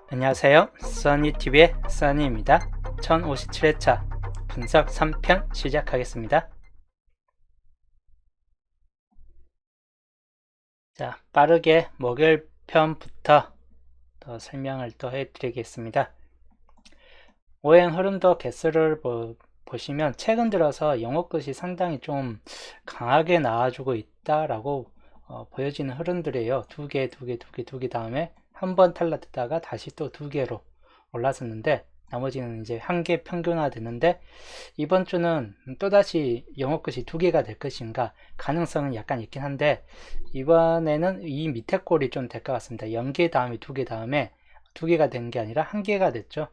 안녕하세요. 써니TV의 써니입니다. 1057회차 분석 3편 시작하겠습니다. 자, 빠르게 목요일편부터 더 설명을 또 해드리겠습니다. 오행 흐름도 개수를 보시면 최근 들어서 영어 끝이 상당히 좀 강하게 나와주고 있다라고 보여지는 흐름들이에요. 두 개 다음에 한 번 탈락했다가 다시 또 두 개로 올라섰는데 나머지는 이제 한 개 평균화 됐는데 이번 주는 또다시 영어 끝이 두 개가 될 것인가 가능성은 약간 있긴 한데 이번에는 이 밑에 꼴이 좀 될 것 같습니다. 0개 다음에 두 개 다음에 두 개가 된 게 아니라 한 개가 됐죠.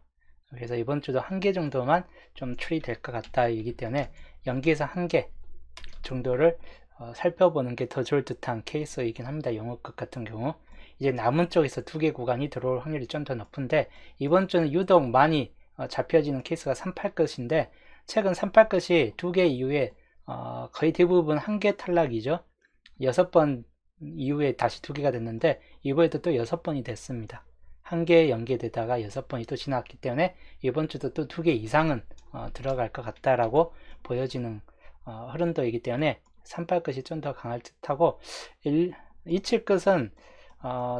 그래서 이번 주도 한 개 정도만 좀 추리될 것 같다이기 때문에 0개에서 한 개 정도를 살펴보는 게 더 좋을 듯한 케이스이긴 합니다. 영어 끝 같은 경우 이제 남은 쪽에서 두 개 구간이 들어올 확률이 좀 더 높은데 이번 주는 유독 많이 잡혀지는 케이스가 38끝인데 최근 38끝이 두 개 이후에 거의 대부분 한 개 탈락이죠. 6번 이후에 다시 두 개가 됐는데 이번에도 또 6번이 됐습니다. 한 개 연계되다가 6번이 또 지났기 때문에 이번 주도 또 두 개 이상은 들어갈 것 같다라고 보여지는 흐름도이기 때문에 38끝이 좀 더 강할 듯하고 27끝은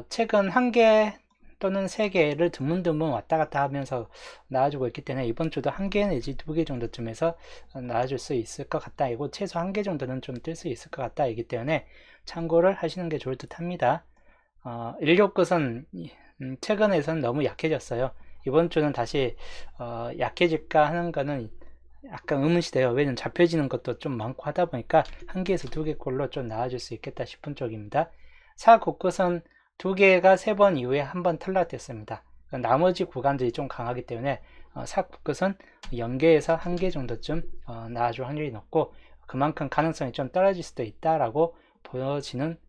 최근 한 개 또는 세 개를 드문드문 왔다 갔다 하면서 나와주고 있기 때문에 이번 주도 한 개 내지 두 개 정도쯤에서 나와줄 수 있을 것 같다. 이고 최소 한 개 정도는 좀 뜰 수 있을 것 같다. 이기 때문에 참고를 하시는 게 좋을 듯 합니다. 16끝은 최근에선 너무 약해졌어요. 이번 주는 다시 약해질까 하는 거는 약간 의문시돼요. 왜냐면 잡혀지는 것도 좀 많고 하다 보니까 한 개에서 두 개꼴로 좀 나와줄 수 있겠다 싶은 쪽입니다. 4구끝은 두 개가 세 번 이후에 한 번 탈락됐습니다. 나머지 구간들이 좀 강하기 때문에 4구끝은 0개에서 한 개 정도쯤 나와줄 확률이 높고 그만큼 가능성이 좀 떨어질 수도 있다라고 보여지는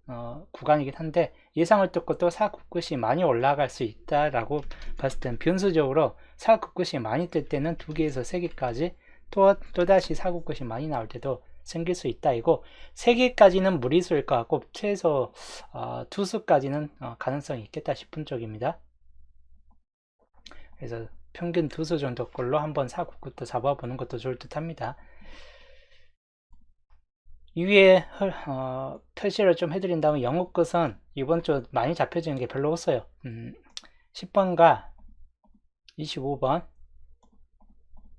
구간이긴 한데 예상을 뜯고 또 4구끝이 많이 올라갈 수 있다라고 봤을 때는 변수적으로 4구끝이 많이 뜰 때는 두 개에서 세 개까지 또다시 4구끝이 많이 나올 때도 생길 수 있다 이고 3개까지는 무리수일 것 같고 최소 2수까지는 가능성이 있겠다 싶은 쪽입니다. 그래서 평균 2수 정도 꼴로 한번 4구끝도 잡아보는 것도 좋을 듯 합니다. 위에 표시를 좀 해드린다면 영어 끝은 이번 주 많이 잡혀지는 게 별로 없어요. 10번과 25번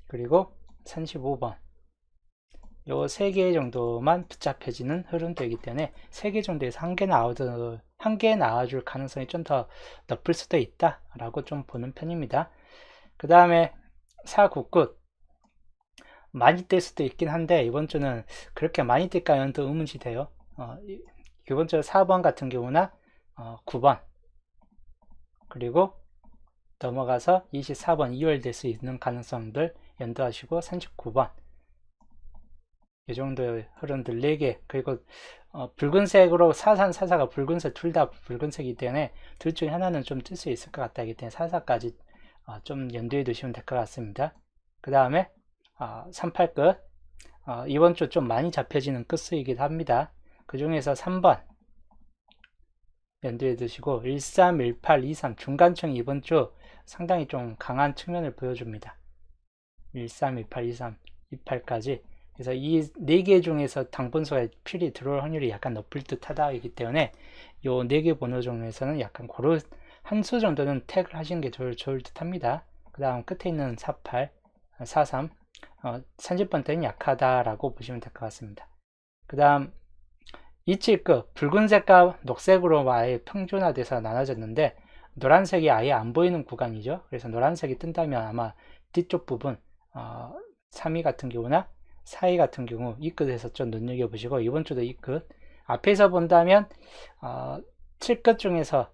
그리고 35번 요 3개 정도만 붙잡혀지는 흐름도이기 때문에 3개 정도에서 한 개 나와줄 가능성이 좀 더 높을 수도 있다 라고 좀 보는 편입니다. 그 다음에 4구끝 많이 뜰 수도 있긴 한데 이번 주는 그렇게 많이 뜰까요는 또 의문이 돼요. 이번 주 4번 같은 경우나 9번 그리고 넘어가서 24번 2월 될 수 있는 가능성들 연도하시고 39번 이 정도의 흐름들 4개 그리고 붉은색으로 4산 4사가 붉은색 둘 다 붉은색이기 때문에 둘 중에 하나는 좀 뜰 수 있을 것 같다 이기 때문에 4사까지 좀 연두해 두시면 될 것 같습니다. 그 다음에 38끝 이번 주 좀 많이 잡혀지는 끝수이기도 합니다. 그 중에서 3번 연두해 두시고 13, 18, 23 중간층이 이번 주 상당히 좀 강한 측면을 보여줍니다. 13, 18, 23, 28까지 그래서 이 4개 중에서 당분수가 필히 들어올 확률이 약간 높을 듯 하다이기 때문에 이 4개 번호 중에서는 약간 고루 한 수 정도는 택을 하시는 게 좋을 듯 합니다. 그 다음 끝에 있는 48, 43 30번대는 약하다라고 보시면 될 것 같습니다. 그 다음 27급 붉은색과 녹색으로 아예 평준화돼서 나눠졌는데 노란색이 아예 안 보이는 구간이죠. 그래서 노란색이 뜬다면 아마 뒤쪽 부분 3위 같은 경우나 4위 같은 경우 이 끝에서 좀 눈여겨보시고 이번 주도 이 끝 앞에서 본다면 7끝 중에서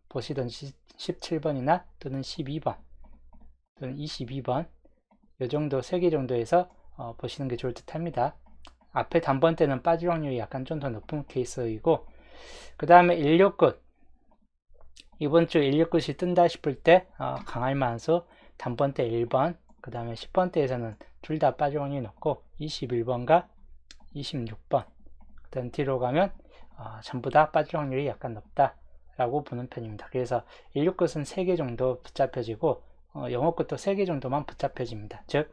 보시던 17번이나 또는 12번 또는 22번 이 정도 3개 정도에서 보시는 게 좋을 듯 합니다. 앞에 단번대는 빠질 확률이 약간 좀 더 높은 케이스이고 그 다음에 16끝 이번 주 16끝이 뜬다 싶을 때 강할 만수 단번대 1번 그 다음에 10번대에서는 둘 다 빠질 확률이 높고 21번과 26번 그 다음 뒤로 가면 전부 다 빠질 확률이 약간 높다 라고 보는 편입니다. 그래서 16끝은 3개 정도 붙잡혀지고 영어 끝도 3개 정도만 붙잡혀집니다. 즉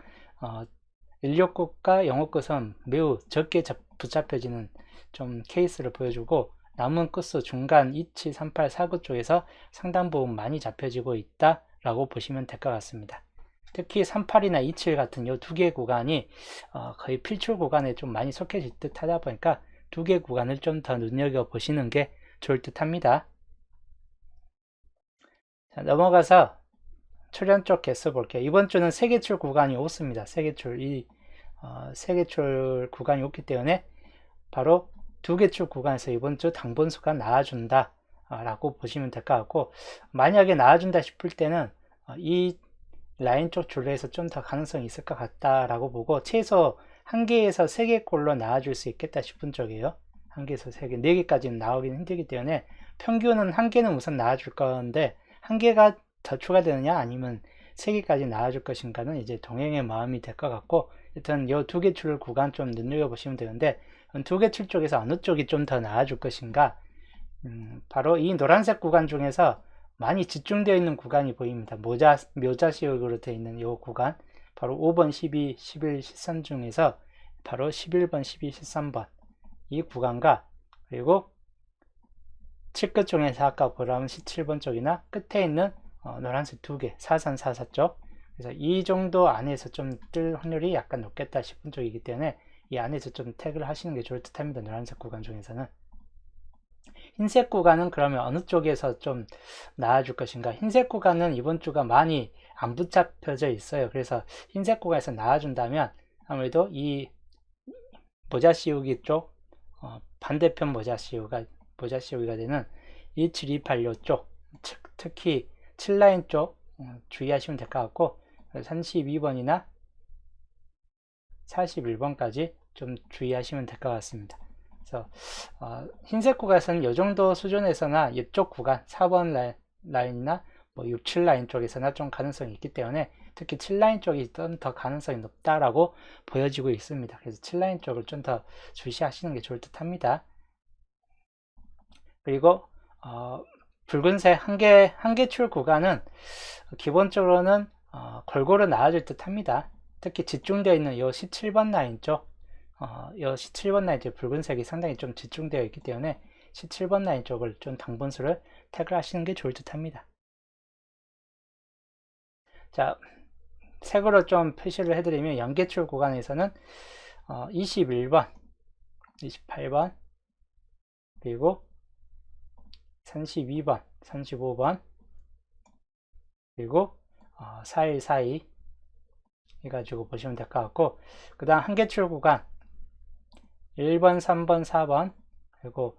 16끝과 영어 끝은 매우 적게 붙잡혀지는 좀 케이스를 보여주고 남은 끝수 중간 27, 38, 4끝 쪽에서 상당 부분 많이 잡혀지고 있다 라고 보시면 될 것 같습니다. 특히 38이나 27 같은 이 두 개 구간이 거의 필출 구간에 좀 많이 속해질 듯 하다 보니까 두 개 구간을 좀 더 눈여겨보시는 게 좋을 듯 합니다. 자, 넘어가서 출현 쪽 개수 볼게요. 이번 주는 세계출 구간이 없습니다. 세계출 구간이 없기 때문에 바로 두 개 출 구간에서 이번 주 당분수가 나와준다 라고 보시면 될 것 같고, 만약에 나와준다 싶을 때는 이 라인 쪽 줄에서 좀 더 가능성이 있을 것 같다 라고 보고, 최소 1개에서 3개꼴로 나와줄 수 있겠다 싶은 쪽이에요. 1개에서 3개, 4개까지는 나오긴 힘들기 때문에 평균은 1개는 우선 나와줄 건데 1개가 더 추가되느냐 아니면 3개까지 나와줄 것인가는 이제 동행의 마음이 될 것 같고, 일단 이 두 개 출 구간 좀 눈여겨보시면 되는데, 두 개 출 쪽에서 어느 쪽이 좀 더 나와줄 것인가, 바로 이 노란색 구간 중에서 많이 집중되어 있는 구간이 보입니다. 묘자시역으로 되어 있는 이 구간, 바로 5번, 12, 11, 13 중에서 바로 11번, 12, 13번 이 구간과, 그리고 7끝 중에서 아까 보라면 17번 쪽이나 끝에 있는 노란색 두 개, 43, 44 쪽, 그래서 이 정도 안에서 좀 뜰 확률이 약간 높겠다 싶은 쪽이기 때문에 이 안에서 좀 태그를 하시는 게 좋을 듯 합니다. 노란색 구간 중에서는. 흰색 구간은 그러면 어느 쪽에서 좀 나와줄 것인가? 흰색 구간은 이번 주가 많이 안 붙잡혀져 있어요. 그래서 흰색 구간에서 나와준다면 아무래도 이 모자 씌우기 쪽, 반대편 모자 씌우기가 되는 17286 쪽, 특히 7라인 쪽 주의하시면 될 것 같고, 32번이나 41번까지 좀 주의하시면 될 것 같습니다. 그래서 흰색 구간에서는 이 정도 수준에서나 이쪽 구간 4번 라인이나 뭐 6, 7라인 쪽에서나 좀 가능성이 있기 때문에 특히 7라인 쪽이 좀 더 가능성이 높다라고 보여지고 있습니다. 그래서 7라인 쪽을 좀 더 주시하시는 게 좋을 듯 합니다. 그리고 붉은색 한 개 출 구간은 기본적으로는 골고루 나와줄 듯 합니다. 특히 집중되어 있는 이 17번 라인 쪽, 이 17번 라인 쪽 붉은색이 상당히 좀 집중되어 있기 때문에 17번 라인 쪽을 좀 당분수를 태그를 하시는 게 좋을 듯 합니다. 자, 색으로 좀 표시를 해드리면 연계출 구간에서는 21번, 28번, 그리고 32번, 35번, 그리고 4142 해가지고 보시면 될 것 같고, 그 다음 한계출 구간 1번, 3번, 4번, 그리고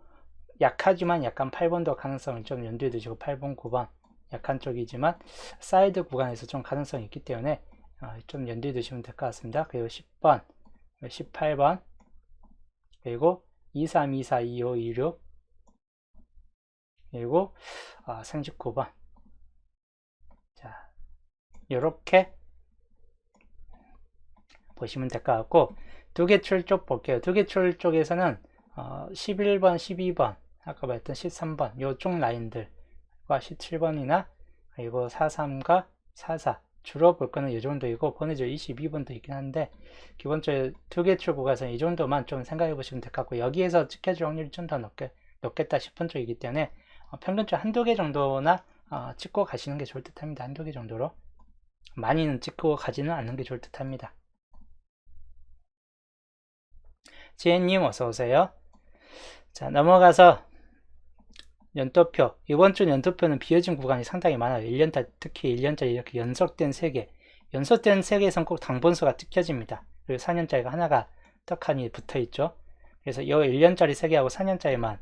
약하지만 약간 8번도 가능성을 좀 염두에 두시고 8번, 9번 약한 쪽이지만 사이드 구간에서 좀 가능성이 있기 때문에 좀 염두에 두시면 될 것 같습니다. 그리고 10번, 18번, 그리고 23, 24, 25, 26, 그리고 39번. 자, 이렇게 보시면 될 것 같고, 두 개 출 쪽 볼게요. 두 개 출 쪽에서는 11번, 12번, 아까 말했던 13번 요쪽 라인들과 17번이나 그리고 43과 44 주로 볼 거는 이 정도이고, 번외죠 22번도 있긴 한데 기본적으로 두 개 출 구간에서는 이 정도만 좀 생각해 보시면 될 것 같고, 여기에서 찍혀줄 확률이 좀 더 높겠다 싶은 쪽이기 때문에 평균적으로 한두 개 정도나 찍고 가시는 게 좋을 듯 합니다. 한두 개 정도로 많이는 찍고 가지는 않는 게 좋을 듯 합니다. 지혜님 어서오세요. 자, 넘어가서 연도표. 이번 주 연도표는 비어진 구간이 상당히 많아요. 1년짜리, 특히 1년짜리 이렇게 연속된 3개. 연속된 3개에선 꼭 당분수가 찍혀집니다. 그리고 4년짜리가 하나가 떡하니 붙어 있죠. 그래서 이 1년짜리 3개하고 4년짜리만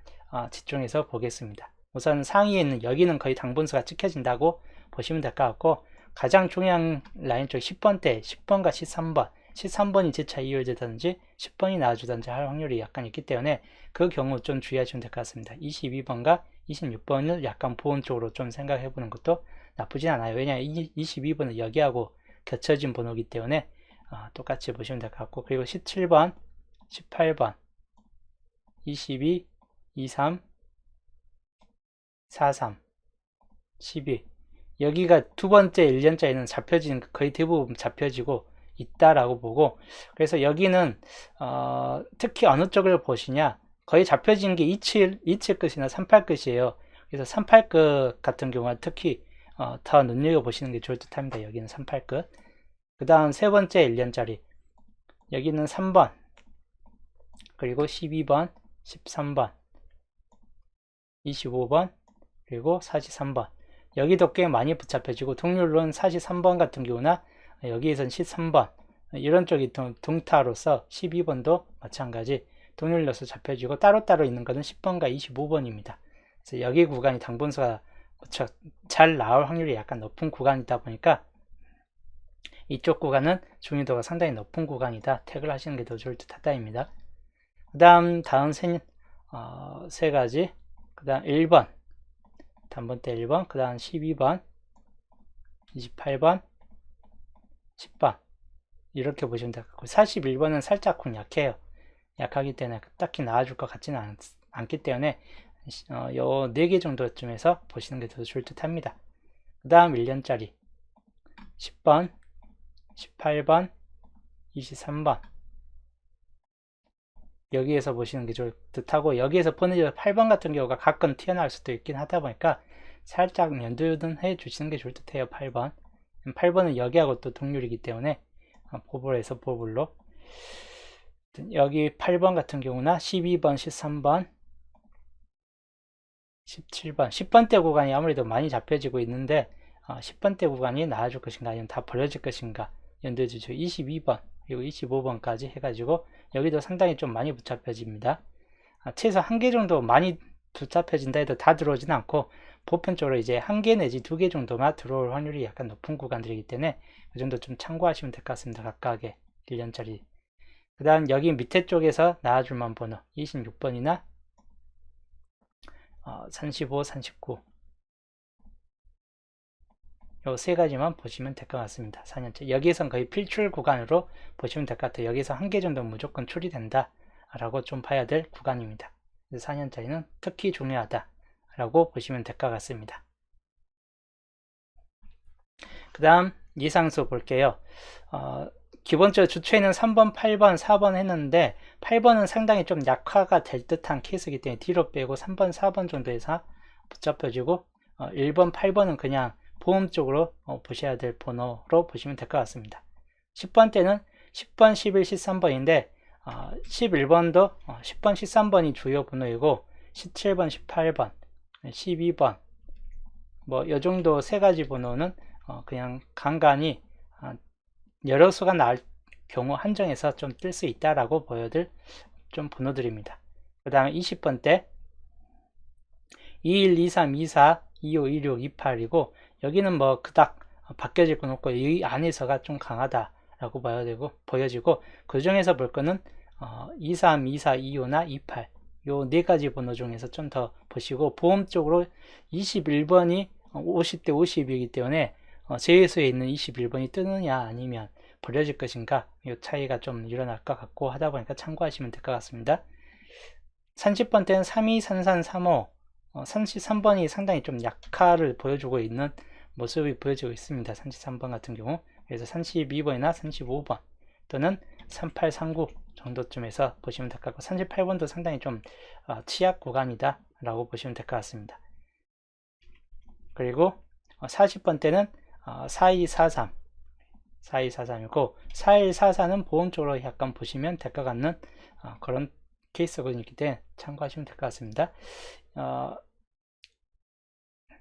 집중해서 보겠습니다. 우선 상위에 있는 여기는 거의 당분수가 찍혀진다고 보시면 될 것 같고, 가장 중요한 라인 쪽 10번대, 10번과 13번. 13번이 재차 이어지든지 10번이 나와주든지 할 확률이 약간 있기 때문에 그 경우 좀 주의하시면 될 것 같습니다. 22번과 26번을 약간 보온 쪽으로 좀 생각해 보는 것도 나쁘진 않아요. 왜냐하면 22번은 여기하고 겹쳐진 번호이기 때문에 똑같이 보시면 될 것 같고, 그리고 17번, 18번, 22, 23, 43, 12. 여기가 두 번째 1년짜리는 잡혀지는, 거의 대부분 잡혀지고 있다라고 보고, 그래서 여기는 특히 어느 쪽을 보시냐, 거의 잡혀지는 게 27 끝이나 38 끝이에요. 그래서 38 끝 같은 경우는 특히 더 눈여겨보시는 게 좋을 듯 합니다. 여기는 38 끝. 그 다음 세 번째 1년짜리, 여기는 3번, 그리고 12번, 13번, 25번, 그리고 43번. 여기도 꽤 많이 붙잡혀지고, 동률론 43번 같은 경우나 여기에선 13번, 이런 쪽이 동타로서 12번도 마찬가지 동률로서 잡혀지고, 따로따로 있는 것은 10번과 25번입니다. 그래서 여기 구간이 당분수가 잘 나올 확률이 약간 높은 구간이다 보니까 이쪽 구간은 중요도가 상당히 높은 구간이다. 태그를 하시는 게 더 좋을 듯 하다입니다. 그 다음 세 가지, 그 다음 1번, 단번대 1번, 그 다음 12번, 28번, 10번, 이렇게 보시면 될 것 같고, 41번은 살짝 약해요. 약하기 때문에 딱히 나와줄 것 같지는 않기 때문에 요 4개 정도쯤에서 보시는 게 더 좋을 듯 합니다. 그 다음 1년짜리 10번, 18번, 23번, 여기에서 보시는 게 좋을 듯 하고, 여기에서 보내줘서 8번 같은 경우가 가끔 튀어나올 수도 있긴 하다 보니까 살짝 연두는 해 주시는 게 좋을 듯 해요. 8번은 여기하고 또 동률이기 때문에 보볼에서 보볼로, 여기 8번 같은 경우나 12번, 13번, 17번, 10번대 구간이 아무래도 많이 잡혀지고 있는데 10번대 구간이 나아질 것인가 아니면 다 버려질 것인가 연두해 주죠. 22번 그리고 25번까지 해가지고 여기도 상당히 좀 많이 붙잡혀집니다. 최소 한 개 정도 많이 붙잡혀진다 해도 다 들어오지는 않고, 보편적으로 이제 한 개 내지 두 개 정도만 들어올 확률이 약간 높은 구간들이기 때문에 그 정도 좀 참고하시면 될 것 같습니다. 각각의 1년짜리. 그 다음 여기 밑에 쪽에서 나와줄만 번호 26번이나 35, 39, 요 세 가지만 보시면 될 것 같습니다. 4년째. 여기에선 거의 필출 구간으로 보시면 될 것 같아요. 여기서 한 개 정도 무조건 출이된다 라고 좀 봐야 될 구간입니다. 4년짜리는 특히 중요하다 라고 보시면 될 것 같습니다. 그 다음 이상수 볼게요. 기본적으로 주초에는 3번, 8번, 4번 했는데 8번은 상당히 좀 약화가 될 듯한 케이스이기 때문에 뒤로 빼고 3번, 4번 정도에서 붙잡혀지고 1번, 8번은 그냥 보험 쪽으로 보셔야 될 번호로 보시면 될 것 같습니다. 10번 때는 10번, 11, 13번인데 11번도 10번, 13번이 주요 번호이고 17번, 18번, 12번 뭐 이 정도 세 가지 번호는 그냥 간간히 여러 수가 나올 경우 한정해서 좀 뜰 수 있다라고 보여줄 좀 번호들입니다. 그 다음에 20번 때 21, 23, 24, 25, 26, 28이고 여기는 뭐 그닥 바뀌어질 건 없고 이 안에서가 좀 강하다라고 보여지고 그 중에서 볼 거는 23, 24, 25나 28 요 네 가지 번호 중에서 좀 더 보시고, 보험 쪽으로 21번이 50대 50이기 때문에 제외수에 있는 21번이 뜨느냐 아니면 버려질 것인가 이 차이가 좀 일어날 것 같고 하다 보니까 참고하시면 될 것 같습니다. 30번 때는 32, 33, 35 33번이 상당히 좀 약화를 보여주고 있는 모습이 보여지고 있습니다. 33번 같은 경우. 그래서 32번이나 35번 또는 38, 39 정도쯤에서 보시면 될 것 같고, 38번도 상당히 좀 취약 구간이다 라고 보시면 될 것 같습니다. 그리고 40번 때는 4243 4243이고 4144는 보험 쪽으로 약간 보시면 될 것 같는 그런 케이스가 있기 때문에 참고하시면 될 것 같습니다.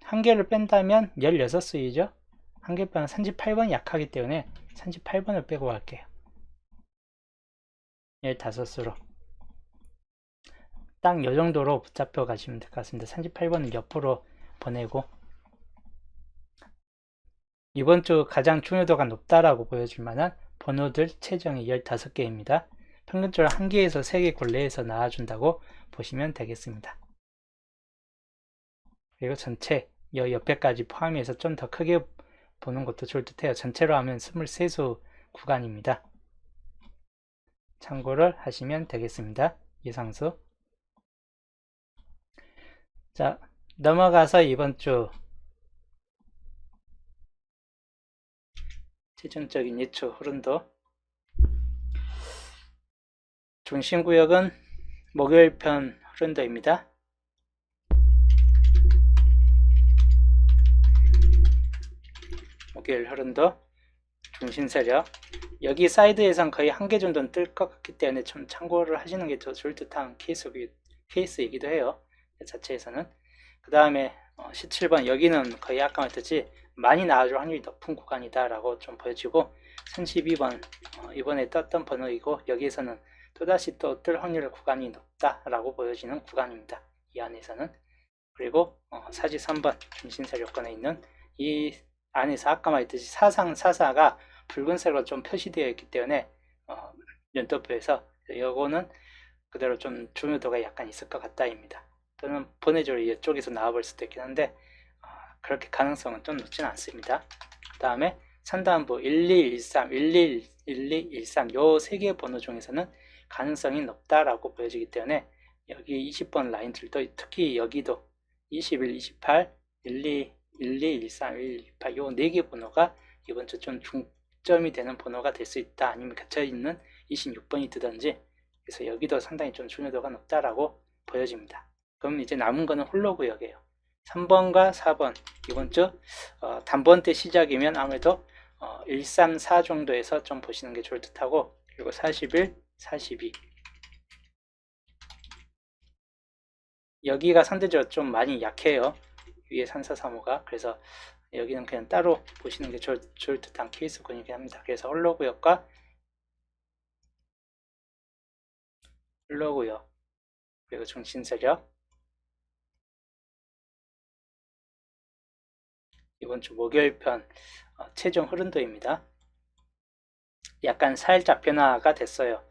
한 개를 뺀다면 16수이죠. 한 개 빼면 38번이 약하기 때문에 38번을 빼고 갈게요. 15수로 딱 요 정도로 붙잡혀 가시면 될 것 같습니다. 38번은 옆으로 보내고, 이번 주 가장 중요도가 높다라고 보여줄 만한 번호들 최정이 15개입니다. 평균적으로 1개에서 3개 굴레에서 나와준다고 보시면 되겠습니다. 그리고 전체 옆에까지 포함해서 좀 더 크게 보는 것도 좋을 듯 해요. 전체로 하면 23수 구간입니다. 참고를 하시면 되겠습니다. 예상수. 자, 넘어가서 이번 주 최종적인 예측 흐름도 중심구역은 목요일 편 흐름도입니다. 목요일 흐름도 중심 세력 여기 사이드에선 거의 한 개 정도는 뜰 것 같기 때문에 좀 참고를 하시는 게 더 좋을 듯한 케이스이기도 해요. 자체에서는. 그 다음에 17번 여기는 거의 아까 말했듯이 많이 나와줄 확률이 높은 구간이다 라고 좀 보여지고 32번 이번에 떴던 번호이고 여기에서는 또다시 또 뜰 확률 구간이 높다 라고 보여지는 구간입니다. 이 안에서는. 그리고 43번 중심세력권에 있는 이 안에서 아까 말했듯이 사상사사가 붉은색으로 좀 표시되어 있기 때문에 연도표에서 이거는 그대로 좀 중요도가 약간 있을 것 같다입니다. 또는 번외적으로 이쪽에서 나와볼 수도 있긴 한데 그렇게 가능성은 좀 높지는 않습니다. 그 다음에 산다음부 1213, 1213 요 세 개의 번호 중에서는 가능성이 높다라고 보여지기 때문에 여기 20번 라인들도 특히 여기도 21, 28, 12, 13, 128 요 네 개 번호가 이번 주 좀 중점이 되는 번호가 될 수 있다. 아니면 겹쳐있는 26번이 뜨든지 그래서 여기도 상당히 좀 중요도가 높다라고 보여집니다. 그럼 이제 남은 거는 홀로구역이에요. 3번과 4번 이번 주 단번대 시작이면 아무래도 134 정도에서 좀 보시는 게 좋을 듯하고 그리고 41, 42 여기가 상대적으로 좀 많이 약해요. 위에 3435가 그래서 여기는 그냥 따로 보시는 게 좋을 듯한 케이스군이긴 합니다. 그래서 홀로구역과 홀로구역 그리고 중심세력 이번 주 목요일 편 최종 흐름도입니다. 약간 살짝 변화가 됐어요.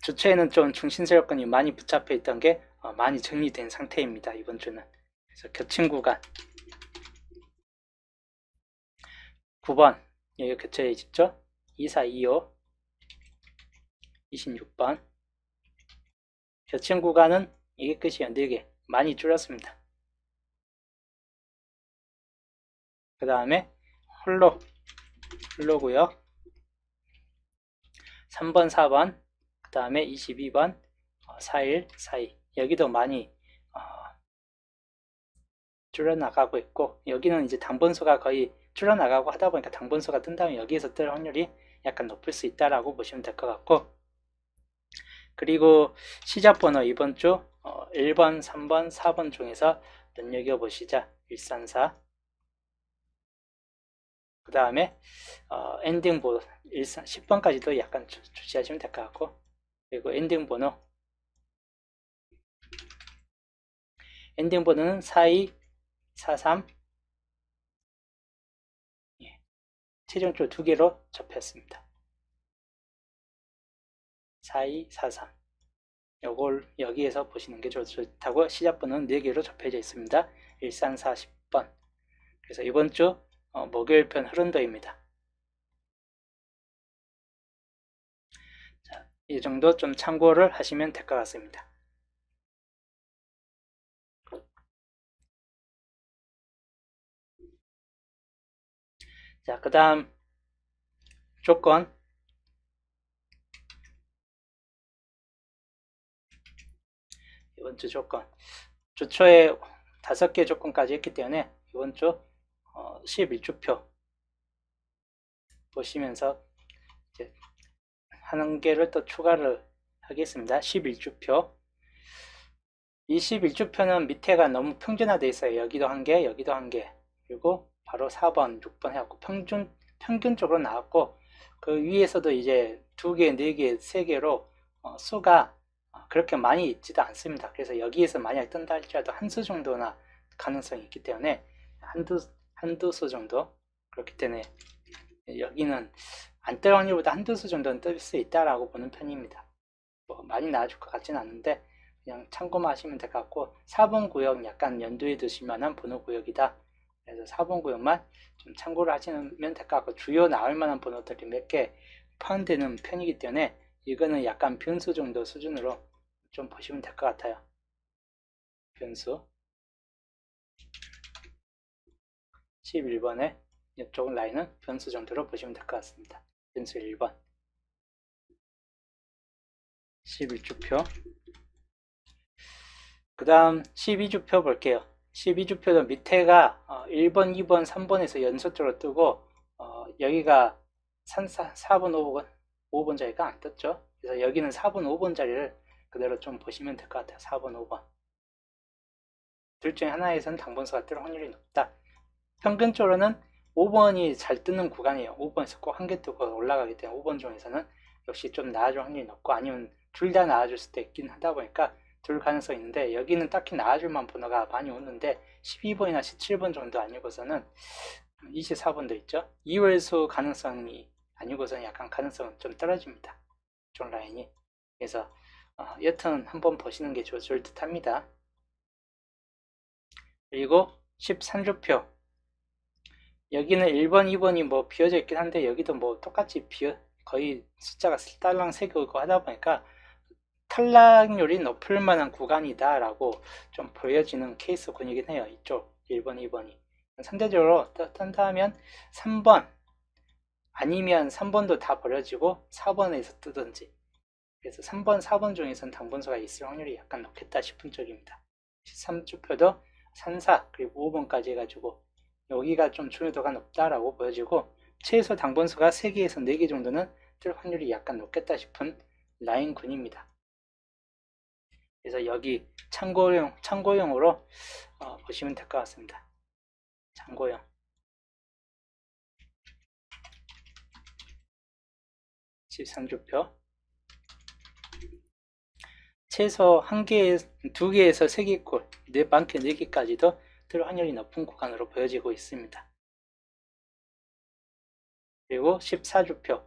주초에는 좀 중심세력권이 많이 붙잡혀 있던 게 많이 정리된 상태입니다. 이번 주는. 그래서 겹친 구간 9번 여기 겹쳐져 있죠. 2425 26번 겹친 구간은 이게 끝이에요. 4개 많이 줄였습니다. 그 다음에 홀로구역 3번 4번 그 다음에 22번 41 42 여기도 많이 줄여나가고 있고 여기는 이제 당번수가 거의 줄여나가고 하다 보니까 당번수가 뜬다면 여기에서 뜰 확률이 약간 높을 수 있다라고 보시면 될 것 같고 그리고 시작번호 이번 주 1번, 3번, 4번 중에서 눈여겨보시자 134 그 다음에 엔딩 번호 10번까지도 약간 주시하시면 될 것 같고 그리고 엔딩 번호는 42, 43 최종적으로 2개로 접혔습니다. 42, 43 요걸 여기에서 보시는 게 좋다고 시작번호는 4개로 접혀져 있습니다. 1340번 그래서 이번 주 목요일 편 흐름도입니다. 자, 이 정도 좀 참고를 하시면 될 것 같습니다. 자, 그 다음 조건 이번 주 조건 주초에 5개 조건까지 했기 때문에 이번 주 11주표 보시면서 이제 한 개를 또 추가를 하겠습니다. 11주표 이 11주표는 밑에가 너무 평준화되어 있어요. 여기도 한 개, 여기도 한 개 그리고 바로 4번, 6번 해갖고 평균적으로 나왔고 그 위에서도 이제 2개, 4개, 3개로 수가 그렇게 많이 있지도 않습니다. 그래서 여기에서 만약 뜬다 할지라도 한 수 정도나 가능성이 있기 때문에 한두 수 정도 그렇기 때문에 여기는 안 뜰 확률보다 한두 수 정도는 뜰 수 있다라고 보는 편입니다. 뭐 많이 나와줄 것 같지는 않은데 그냥 참고만 하시면 될 것 같고 4번 구역 약간 연두에 두실 만한 번호 구역이다. 그래서 4번 구역만 좀 참고를 하시면 될 것 같고 주요 나올 만한 번호들이 몇 개 포함되는 편이기 때문에 이거는 약간 변수 정도 수준으로 좀 보시면 될 것 같아요. 변수 11번에 이쪽 라인은 변수 정도로 보시면 될 것 같습니다. 변수 1번 11주표. 그 다음 12주표 볼게요. 12주표도 밑에가 1번, 2번, 3번에서 연속적으로 뜨고 여기가 4번, 5번, 5번 자리가 안 떴죠. 그래서 여기는 4번, 5번 자리를 그대로 좀 보시면 될 것 같아요. 4번, 5번. 둘 중에 하나에서는 당분수가 뜰 확률이 높다. 평균적으로는 5번이 잘 뜨는 구간이에요. 5번에서 꼭 한 개 뜨고 올라가기 때문에 5번 중에서는 역시 좀 나아질 확률이 높고, 아니면 둘 다 나아질 수도 있긴 하다 보니까 둘 가능성이 있는데, 여기는 딱히 나아질 만한 번호가 많이 오는데 12번이나 17번 정도 아니고서는 24번도 있죠. 이월수 가능성이 아니고서는 약간 가능성은 좀 떨어집니다. 이쪽 라인이. 그래서 여튼 한번 보시는 게 좋을 듯 합니다. 그리고 13주표. 여기는 1번, 2번이 뭐 비어져 있긴 한데, 여기도 뭐 똑같이 거의 숫자가 딸랑 새겨 오고 하다 보니까 탈락률이 높을 만한 구간이다 라고 좀 보여지는 케이스군이긴 해요. 이쪽 1번, 2번이. 상대적으로 뜬다면 3번 아니면 3번도 다 버려지고 4번에서 뜨든지, 그래서 3번, 4번 중에서는 당분수가 있을 확률이 약간 높겠다 싶은 쪽입니다. 13주표도 3, 4 그리고 5번까지 해가지고 여기가 좀 중요도가 높다라고 보여지고, 최소 당분수가 3개에서 4개 정도는 뜰 확률이 약간 높겠다 싶은 라인군입니다. 그래서 여기 참고용으로 보시면 될 것 같습니다. 참고용. (13주표) 최소 2개에서 3개꼴, 많게 4개까지도 뜰 확률이 높은 구간으로 보여지고 있습니다. 그리고 14주표.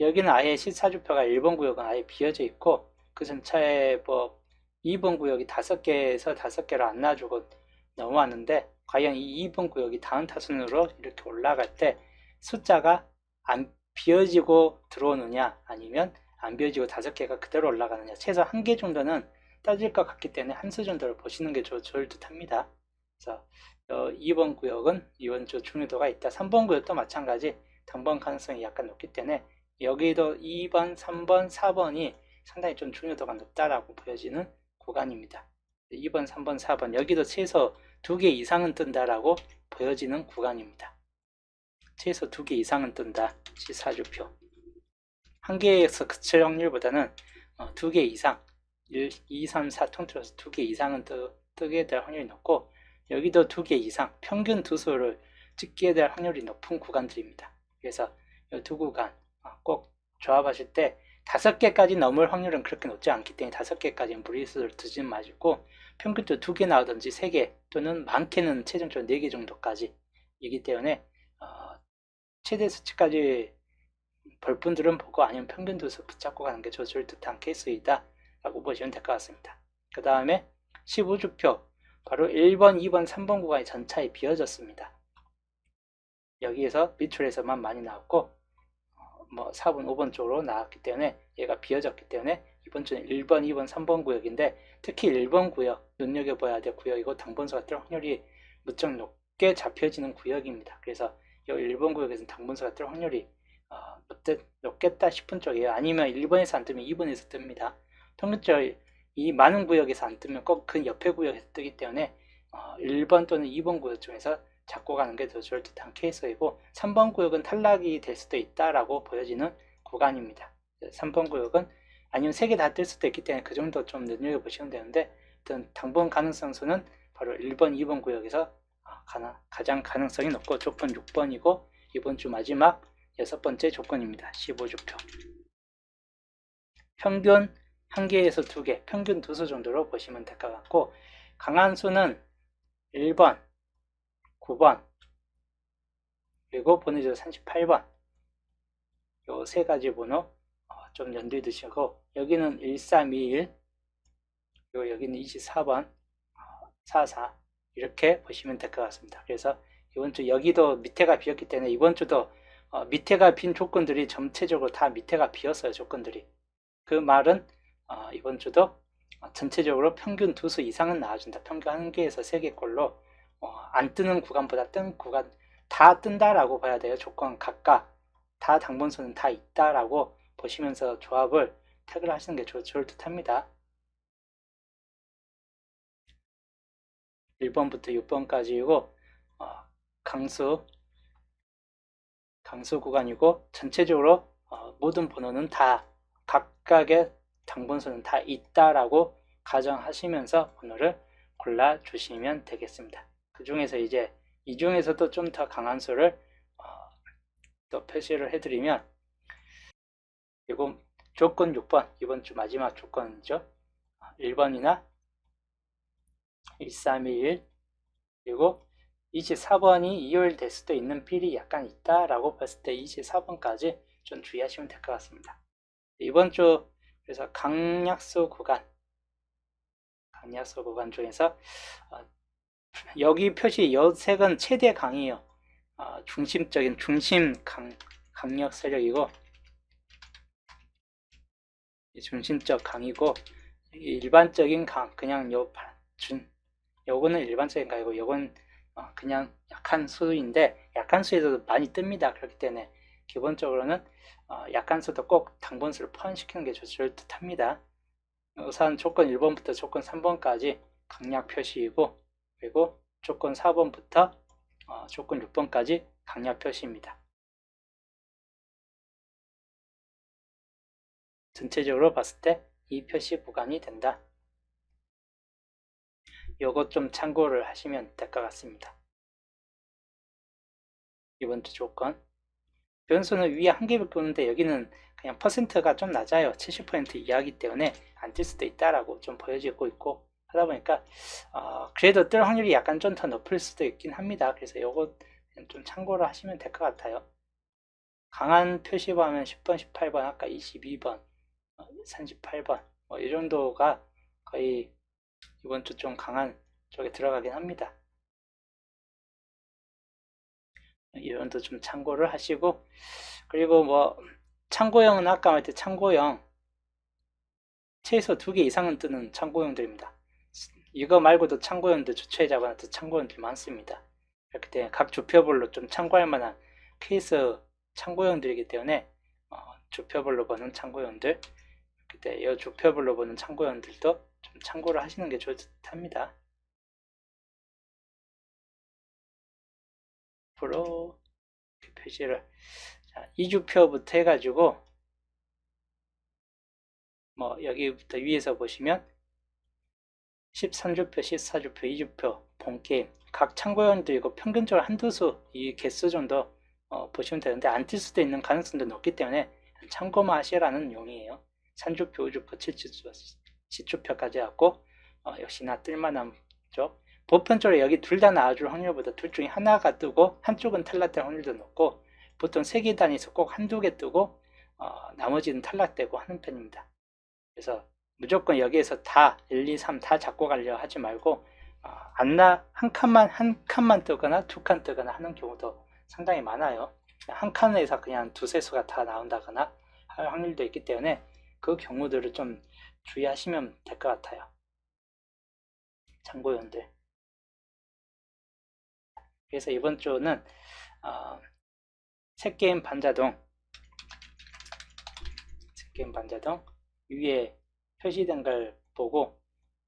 여기는 아예 14주표가 1번 구역은 아예 비어져 있고, 그 전차에 뭐 2번 구역이 5개에서 5개로 안 놔주고 넘어왔는데, 과연 이 2번 구역이 다운 타순으로 이렇게 올라갈 때 숫자가 안 비어지고 들어오느냐, 아니면 안 비어지고 5개가 그대로 올라가느냐, 최소 1개 정도는 따질 것 같기 때문에 한 수 정도를 보시는 게 좋을 듯 합니다. 그래서 2번 구역은 이번 주 중요도가 있다. 3번 구역도 마찬가지 당번 가능성이 약간 높기 때문에 여기도 2번, 3번, 4번이 상당히 좀 중요도가 높다라고 보여지는 구간입니다. 2번, 3번, 4번 여기도 최소 2개 이상은 뜬다라고 보여지는 구간입니다. 최소 2개 이상은 뜬다. 14주표. 1개에서 그칠 확률보다는 2개 이상, 1, 2, 3, 4 통틀어서 2개 이상은 뜨게 될 확률이 높고, 여기도 2개 이상, 평균 두수를 찍게 될 확률이 높은 구간들입니다. 그래서 이 두 구간 꼭 조합하실 때 5개까지 넘을 확률은 그렇게 높지 않기 때문에 5개까지는 무리수를 두지 마시고, 평균도 2개 나오든지 3개, 또는 많게는 최종적으로 4개 정도까지 이기 때문에 최대 수치까지 볼 분들은 보고, 아니면 평균 두수 붙잡고 가는 게 좋을 듯한 케이스이다 라고 보시면 될 것 같습니다. 그 다음에 15주표, 바로 1번, 2번, 3번 구간이 전차에 비어졌습니다. 여기에서 밑줄에서만 많이 나왔고, 뭐 4번, 5번 쪽으로 나왔기 때문에 얘가 비어졌기 때문에 이번 주는 1번, 2번, 3번 구역인데, 특히 1번 구역 눈여겨봐야 될 구역이고 당분수가 뜰 확률이 무척 높게 잡혀지는 구역입니다. 그래서 이 1번 구역에서는 당분수가 뜰 확률이 높겠다 싶은 쪽이에요. 아니면 1번에서 안 뜨면 2번에서 뜹니다. 평균적으로 이 많은 구역에서 안 뜨면 꼭 그 옆에 구역에서 뜨기 때문에 1번 또는 2번 구역 중에서 잡고 가는 게 더 좋을 듯한 케이스이고, 3번 구역은 탈락이 될 수도 있다라고 보여지는 구간입니다. 3번 구역은 아니면 3개 다 뜰 수도 있기 때문에 그 정도 좀 눈여겨보시면 되는데, 어떤 당번 가능성 수는 바로 1번, 2번 구역에서 가장 가능성이 높고, 조건 6번이고 이번 주 마지막 6번째 조건입니다. 15주표. 평균 1개에서 2개, 평균 2수 정도로 보시면 될 것 같고, 강한 수는 1번, 9번, 그리고 번호조 38번, 요 세 가지 번호 좀 염두에 두시고, 여기는 1321, 그리고 여기는 24번, 44 이렇게 보시면 될 것 같습니다. 그래서 이번 주 여기도 밑에가 비었기 때문에 이번 주도 밑에가 빈 조건들이 전체적으로 다 밑에가 비었어요. 조건들이. 그 말은 이번 주도 전체적으로 평균 2수 이상은 나와준다. 평균 1개에서 3개꼴로 안 뜨는 구간보다 뜬 구간 다 뜬다라고 봐야 돼요. 조건 각각 다 당분수는 다 있다라고 보시면서 조합을 태그를 하시는 게 좋을 듯 합니다. 1번부터 6번까지이고 강수 구간이고 전체적으로 모든 번호는 다 각각의 당분수는 다 있다라고 가정하시면서 번호를 골라주시면 되겠습니다. 그 중에서 이제 이 중에서도 좀 더 강한 수를 또 표시를 해드리면 이거 조건 6번 이번 주 마지막 조건이죠. 1번이나 1321 그리고 24번이 이율될 수도 있는 필이 약간 있다라고 봤을 때 24번까지 좀 주의하시면 될 것 같습니다. 이번 주 그래서 강약수 구간 중에서 여기 표시 여색은 최대 강이에요. 중심적인 중심 강력 세력이고 중심적 강이고 일반적인 강 그냥 요거는 일반적인 강이고 요건 그냥 약한 수인데 약한 수에서도 많이 뜹니다. 그렇기 때문에 기본적으로는 약한 수도 꼭 당분수를 포함시키는 게 좋을 듯 합니다. 우선 조건 1번부터 조건 3번까지 강약 표시이고 그리고 조건 4번부터 조건 6번까지 강약 표시입니다. 전체적으로 봤을 때 이 표시 구간이 된다. 요것 좀 참고를 하시면 될 것 같습니다. 이번 주 조건 변수는 위에 한 개밖에 없는데 여기는 그냥 퍼센트가 좀 낮아요. 70% 이하이기 때문에 안 뜰 수도 있다라고 좀 보여지고 있고 하다 보니까 그래도 뜰 확률이 약간 좀 더 높을 수도 있긴 합니다. 그래서 요거 좀 참고를 하시면 될 것 같아요. 강한 표시로 하면 10번, 18번, 아까 22번, 38번 이 정도가 거의 이번 주 좀 강한 쪽에 들어가긴 합니다. 이 정도 좀 참고를 하시고 그리고 참고형은 아까 말했듯이 참고형 최소 2개 이상은 뜨는 참고형들입니다. 이거 말고도 참고형들 주체에 잡아놨던 참고형들 많습니다. 그렇기 때문에 각 주표별로 좀 참고할 만한 케이스 참고형들이기 때문에 주표별로 보는 참고형들 그때 이 주표별로 보는 참고형들도 좀 참고를 하시는 게 좋을 듯 합니다. 앞으로 표시를 이 주표부터 해가지고 여기부터 위에서 보시면 13주표, 14주표, 2주표 본게임 각 참고형들이고 평균적으로 한두 수, 이 개수 정도 보시면 되는데 안 뜰 수도 있는 가능성도 높기 때문에 참고만 하시라는 용이에요. 3주표, 5주표, 7주표, 10주표까지 하고 역시나 뜰만한 쪽 보편적으로 여기 둘 다 나와줄 확률보다 둘 중에 하나가 뜨고 한쪽은 탈락될 확률도 높고 보통 3개 단위에서 꼭 한두 개 뜨고 나머지는 탈락되고 하는 편입니다. 그래서 무조건 여기에서 다 1, 2, 3 다 잡고 가려 하지 말고 한 칸만 뜨거나 두 칸 뜨거나 하는 경우도 상당히 많아요. 한 칸에서 그냥 두세 수가 다 나온다거나 할 확률도 있기 때문에 그 경우들을 좀 주의하시면 될 것 같아요. 참고용들. 그래서 이번 주는 새게임 반자동 위에 표시된 걸 보고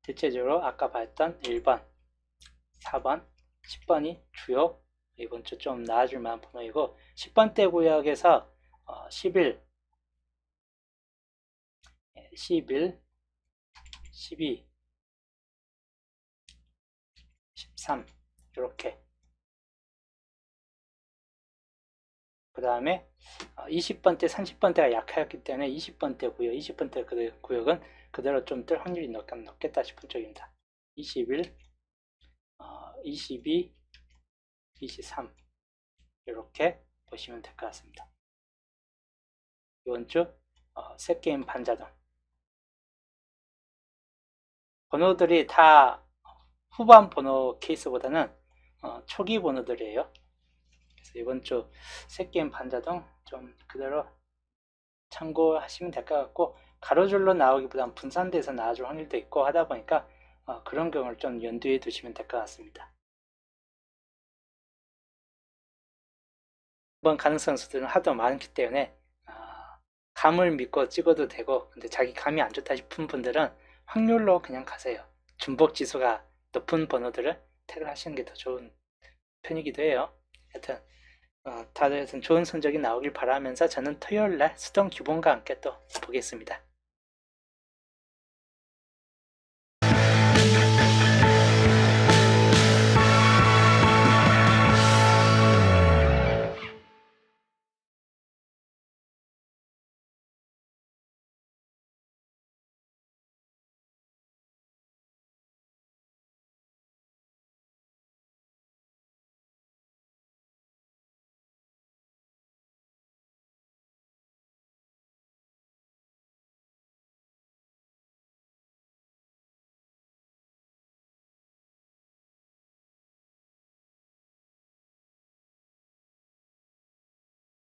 대체적으로 아까 봤던 1번, 4번, 10번이 주요 이번 주 좀 나아질 만한 번호이고 10번대 구역에서 11, 12, 13 이렇게 그 다음에 20번대, 30번대가 약하였기 때문에 20번대 구역, 20번대 구역은 그대로 좀 뜰 확률이 높겠다 싶은 쪽입니다. 21, 22, 23 이렇게 보시면 될 것 같습니다. 이번 주 새게임 반자동 번호들이 다 후반 번호 케이스보다는 초기 번호들이에요. 그래서 이번 주 새게임 반자동 좀 그대로 참고하시면 될 것 같고 가로줄로 나오기보다는 분산돼서 나와줄 확률도 있고 하다 보니까 그런 경우를 좀 염두에 두시면 될 것 같습니다. 번 가능성 수들은 하도 많기 때문에 감을 믿고 찍어도 되고, 근데 자기 감이 안 좋다 싶은 분들은 확률로 그냥 가세요. 중복 지수가 높은 번호들을 택을 하시는 게 더 좋은 편이기도 해요. 하여튼 다들 좋은 성적이 나오길 바라면서 저는 토요일날 수동 기본과 함께 또 보겠습니다.